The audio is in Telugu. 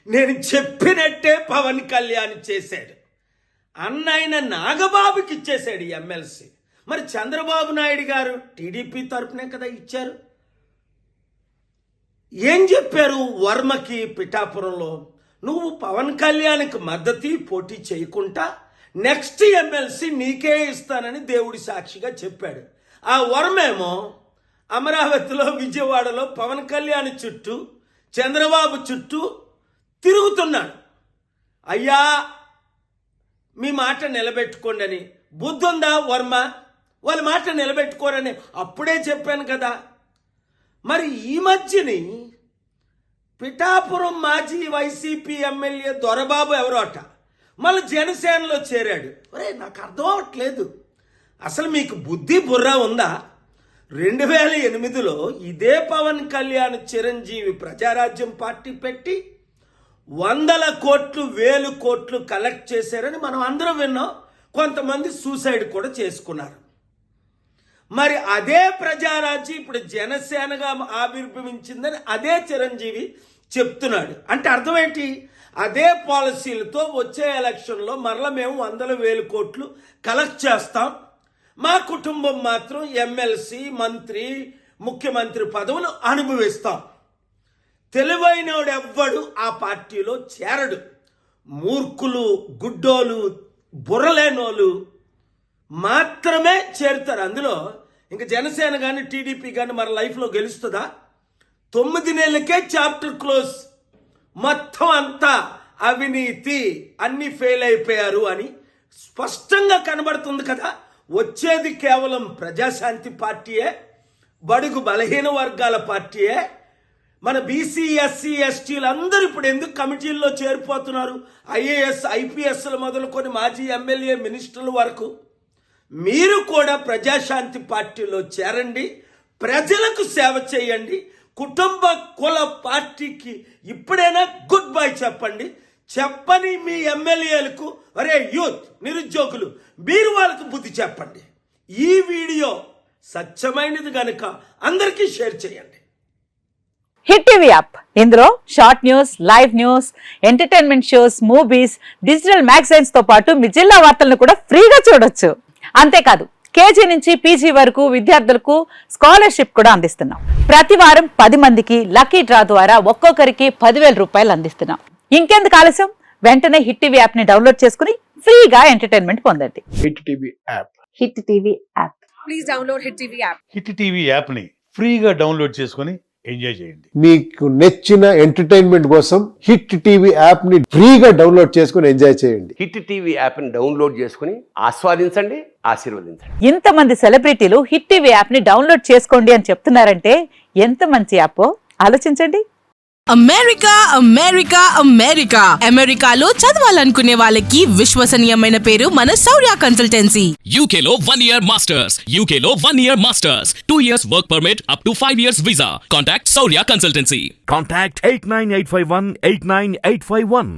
నేను చెప్పినట్టే పవన్ కళ్యాణ్ చేశాడు. అన్నైన నాగబాబుకి ఇచ్చేశాడు ఎమ్మెల్సీ. మరి చంద్రబాబు నాయుడు గారు టీడీపీ తరపునే కదా ఇచ్చారు. ఏం చెప్పారు వర్మకి పిఠాపురంలో? నువ్వు పవన్ కళ్యాణ్కి మద్దతు పోటీ చేయకుండా నెక్స్ట్ ఎమ్మెల్సీ నీకే ఇస్తానని దేవుడి సాక్షిగా చెప్పాడు. ఆ వర్మేమో అమరావతిలో, విజయవాడలో పవన్ కళ్యాణ్ చుట్టూ, చంద్రబాబు చుట్టూ తిరుగుతున్నాడు. అయ్యా మీ మాట నిలబెట్టుకోండి అని. బుద్ధుందా వర్మ? వాళ్ళ మాట నిలబెట్టుకోరని అప్పుడే చెప్పాను కదా. మరి ఈ మధ్యని పిఠాపురం మాజీ వైసీపీ ఎమ్మెల్యే దొరబాబు ఎవరో అట మళ్ళీ జనసేనలో చేరాడు. ఒరే నాకు అర్థం అవ్వట్లేదు, అసలు మీకు బుద్ధి బుర్ర ఉందా? 2008లో ఇదే పవన్ కళ్యాణ్ చిరంజీవి ప్రజారాజ్యం పార్టీ పెట్టి 100 కోట్లు 1000 కోట్లు కలెక్ట్ చేశారని మనం అందరం విన్నాం. కొంతమంది సూసైడ్ కూడా చేసుకున్నారు. మరి అదే ప్రజారాజ్యం ఇప్పుడు జనసేనగా ఆవిర్భవించిందని అదే చిరంజీవి చెప్తున్నాడు. అంటే అర్థం ఏంటి? అదే పాలసీలతో వచ్చే ఎలక్షన్లో మరలా మేము 100,000 కోట్లు కలెక్ట్ చేస్తాం, మా కుటుంబం మాత్రం ఎమ్మెల్సీ, మంత్రి, ముఖ్యమంత్రి పదవులు అనుభవిస్తాం. తెలివైనోడు ఎవ్వడు ఆ పార్టీలో చేరడు. మూర్ఖులు, గుడ్డోలు, బుర్రలేనోళ్ళు మాత్రమే చేరుతారు అందులో. ఇంకా జనసేన కానీ టీడీపీ కానీ మన లైఫ్లో గెలుస్తుందా? 9 నెలలకే చాప్టర్ క్లోజ్. మొత్తం అంతా అవినీతి, అన్ని ఫెయిల్ అయిపోయారు అని స్పష్టంగా కనబడుతుంది కదా. వచ్చేది కేవలం ప్రజాశాంతి పార్టీయే, బడుగు బలహీన వర్గాల పార్టీయే. మన బీసీ, ఎస్సీ, ఎస్టీలు అందరూ ఇప్పుడు ఎందుకు కమిటీల్లో చేరిపోతున్నారు? ఐఏఎస్, ఐపీఎస్లు మొదలుకొని మాజీ ఎమ్మెల్యే, మినిస్టర్ల వరకు. మీరు కూడా ప్రజాశాంతి పార్టీలో చేరండి, ప్రజలకు సేవ చేయండి. కుటుంబ కుల పార్టీకి ఇప్పుడైనా గుడ్ బై చెప్పండి. చెప్పని మీ ఎమ్మెల్యేలకు, అరే యూత్, నిరుద్యోగులు, మీరు వాళ్ళకు బుద్ధి చెప్పండి. ఈ వీడియో సత్యమైనది కనుక అందరికీ షేర్ చేయండి. హిట్ టీవీ యాప్, ఇందులో short news, live news, entertainment shows, movies, digital magazines తో పాటు మీ జిల్లా వార్తలను కూడా ఫ్రీగా చూడొచ్చు. అంతేకాదు కేజీ నుంచి పీజీ వరకు విద్యార్థులకు స్కాలర్షిప్ కూడా అందిస్తున్నాం. ప్రతి వారం 10 మందికి లక్కీ డ్రా ద్వారా ఒక్కొక్కరికి 10,000 రూపాయలు అందిస్తున్నాం. ఇంకెందుకు ఆలస్యం, వెంటనే హిట్ టీవీ యాప్ ని డౌన్లోడ్ చేసుకుని ఫ్రీగా ఎంటర్టైన్మెంట్ పొందండి. Hit TV app. Hit TV app. Please download hit TV app. Hit TV app ని ఫ్రీగా డౌన్లోడ్ చేసుకుని ఎంజాయ్ చేయండి. మీకు నచ్చిన ఎంటర్టైన్మెంట్ కోసం హిట్ టీవీ యాప్ ని ఫ్రీగా డౌన్లోడ్ చేసుకుని ఎంజాయ్ చేయండి. హిట్ టీవీ యాప్ ని డౌన్లోడ్ చేసుకుని ఆస్వాదించండి, ఆశీర్వదించండి. ఇంతమంది సెలబ్రిటీలు హిట్ టీవీ యాప్ ని డౌన్లోడ్ చేసుకోండి అని చెప్తున్నారంటే ఎంత మంచి యాప్ ఆలోచించండి. అమెరికా అమెరికా అమెరికా అమెరికాలో చదవాలనుకునే వాళ్ళకి విశ్వసనీయమైన పేరు మన శౌర్య కన్సల్టెన్సీ. UK లో 1 year masters. UK లో 1 year masters. 2 years work permit up to 5 years visa. Contact Saurya Consultancy. Contact 89851 89851.